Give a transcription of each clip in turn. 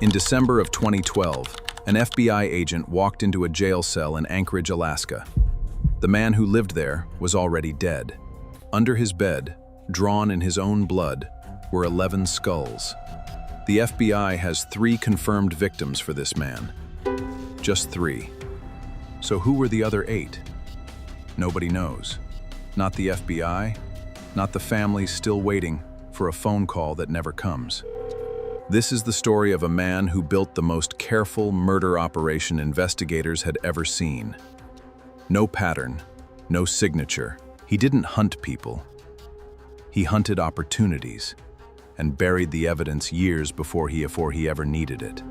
In December of 2012, an FBI agent walked into a jail cell in Anchorage, Alaska. The man who lived there was already dead. Under his bed, drawn in his own blood, were 11 skulls. The FBI has 3 confirmed victims for this man. Just 3. So who were the other 8? Nobody knows. Not the FBI, not the families still waiting for a phone call that never comes. This is the story of a man who built the most careful murder operation investigators had ever seen. No pattern, no signature. He didn't hunt people. He hunted opportunities and buried the evidence years before he ever needed it.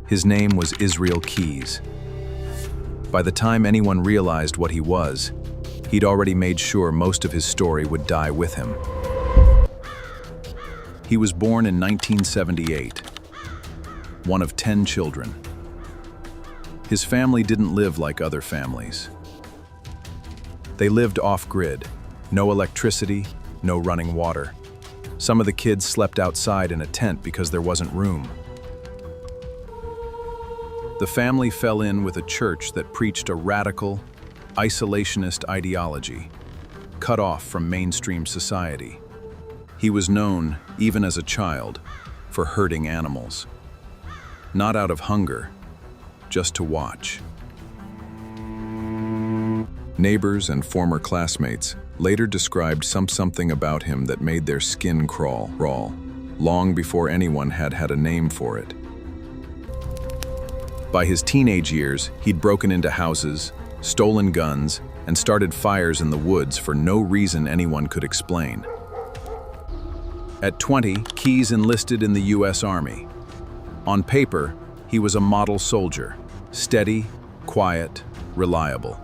His name was Israel Keyes. By the time anyone realized what he was, he'd already made sure most of his story would die with him. He was born in 1978, one of 10 children. His family didn't live like other families. They lived off-grid, no electricity, no running water. Some of the kids slept outside in a tent because there wasn't room. The family fell in with a church that preached a radical, isolationist ideology, cut off from mainstream society. He was known, even as a child, for herding animals. Not out of hunger, just to watch. Neighbors and former classmates later described something about him that made their skin crawl, long before anyone had a name for it. By his teenage years, he'd broken into houses, stolen guns, and started fires in the woods for no reason anyone could explain. At 20, Keyes enlisted in the U.S. Army. On paper, he was a model soldier, steady, quiet, reliable.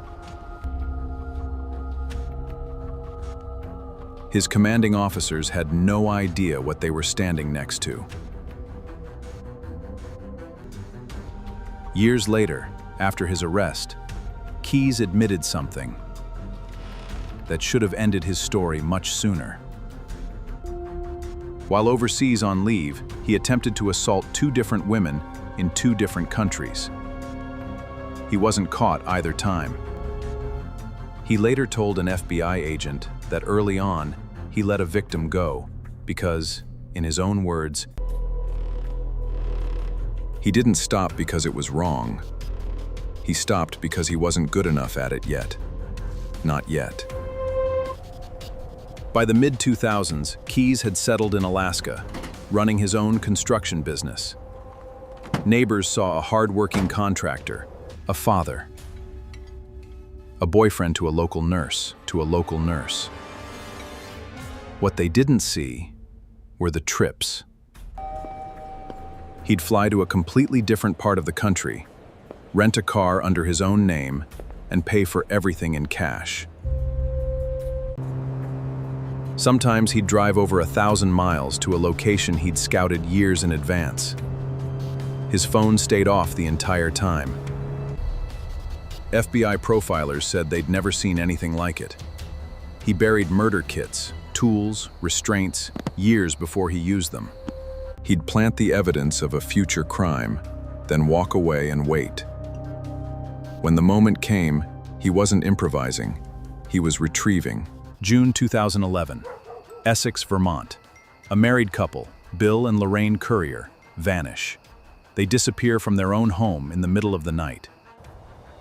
His commanding officers had no idea what they were standing next to. Years later, after his arrest, Keyes admitted something that should have ended his story much sooner. While overseas on leave, he attempted to assault 2 different women in 2 different countries. He wasn't caught either time. He later told an FBI agent that early on, he let a victim go because, in his own words, he didn't stop because it was wrong. He stopped because he wasn't good enough at it yet. Not yet. By the mid-2000s, Keyes had settled in Alaska, running his own construction business. Neighbors saw a hard-working contractor, a father, a boyfriend to a local nurse. What they didn't see were the trips. He'd fly to a completely different part of the country, rent a car under his own name, and pay for everything in cash. Sometimes he'd drive over 1,000 miles to a location he'd scouted years in advance. His phone stayed off the entire time. FBI profilers said they'd never seen anything like it. He buried murder kits, tools, restraints, years before he used them. He'd plant the evidence of a future crime, then walk away and wait. When the moment came, he wasn't improvising, he was retrieving. June 2011, Essex, Vermont. A married couple, Bill and Lorraine Currier, vanish. They disappear from their own home in the middle of the night.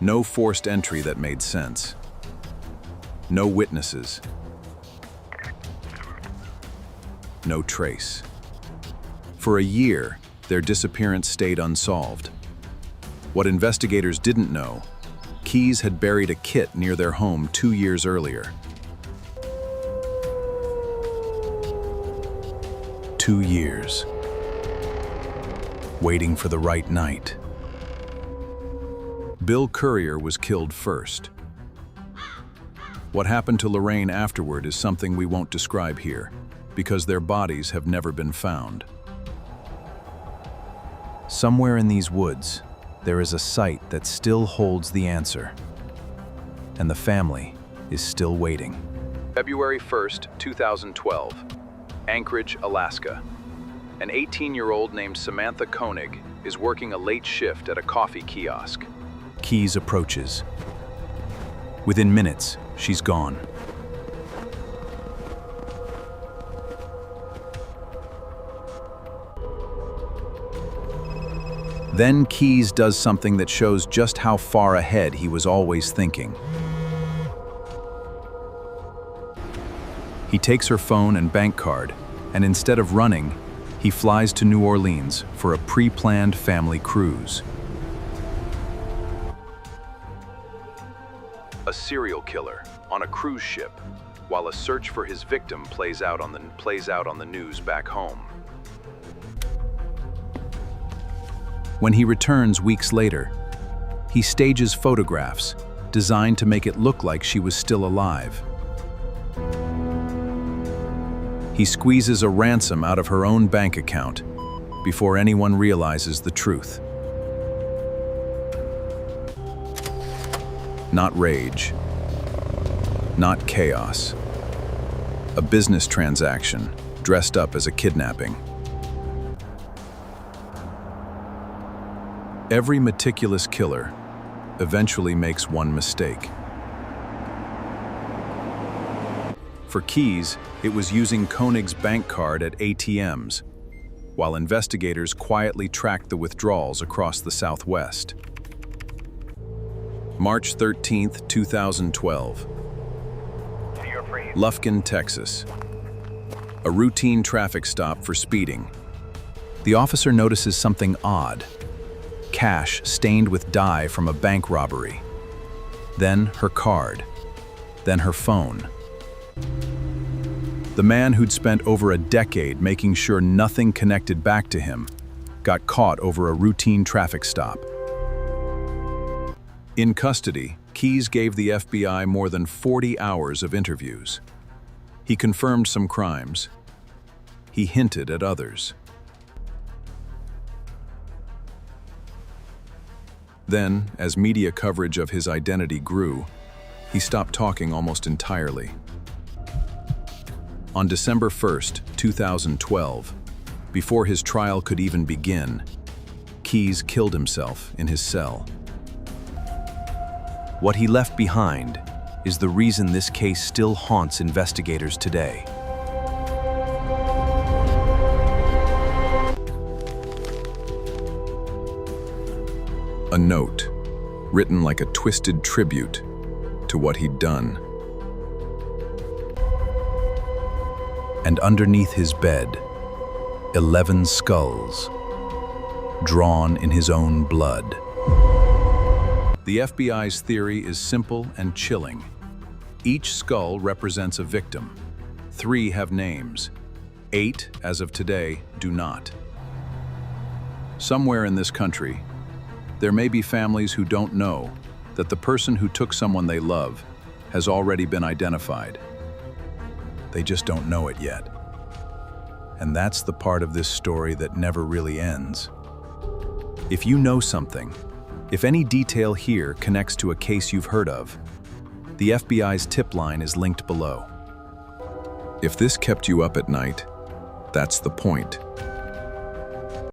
No forced entry that made sense. No witnesses. No trace. For a year, their disappearance stayed unsolved. What investigators didn't know, Keyes had buried a kit near their home 2 years earlier. 2 years. Waiting for the right night. Bill Currier was killed first. What happened to Lorraine afterward is something we won't describe here, because their bodies have never been found. Somewhere in these woods, there is a site that still holds the answer, and the family is still waiting. February 1st, 2012, Anchorage, Alaska. An 18-year-old named Samantha Koenig is working a late shift at a coffee kiosk. Keyes approaches. Within minutes, she's gone. Then Keyes does something that shows just how far ahead he was always thinking. He takes her phone and bank card, and instead of running, he flies to New Orleans for a pre-planned family cruise. A serial killer on a cruise ship, while a search for his victim plays out on the news back home. When he returns weeks later, he stages photographs designed to make it look like she was still alive. He squeezes a ransom out of her own bank account before anyone realizes the truth. Not rage, not chaos. A business transaction dressed up as a kidnapping. Every meticulous killer eventually makes one mistake. For Keyes, it was using Koenig's bank card at ATMs, while investigators quietly tracked the withdrawals across the Southwest. March 13, 2012. Lufkin, Texas. A routine traffic stop for speeding. The officer notices something odd. Cash stained with dye from a bank robbery. Then her card. Then her phone. The man who'd spent over a decade making sure nothing connected back to him got caught over a routine traffic stop. In custody, Keyes gave the FBI more than 40 hours of interviews. He confirmed some crimes. He hinted at others. Then, as media coverage of his identity grew, he stopped talking almost entirely. On December 1st, 2012, before his trial could even begin, Keyes killed himself in his cell. What he left behind is the reason this case still haunts investigators today. A note, written like a twisted tribute to what he'd done. And underneath his bed, 11 skulls, drawn in his own blood. The FBI's theory is simple and chilling. Each skull represents a victim. 3 have names. 8, as of today, do not. Somewhere in this country, there may be families who don't know that the person who took someone they love has already been identified. They just don't know it yet. And that's the part of this story that never really ends. If you know something, if any detail here connects to a case you've heard of, the FBI's tip line is linked below. If this kept you up at night, that's the point.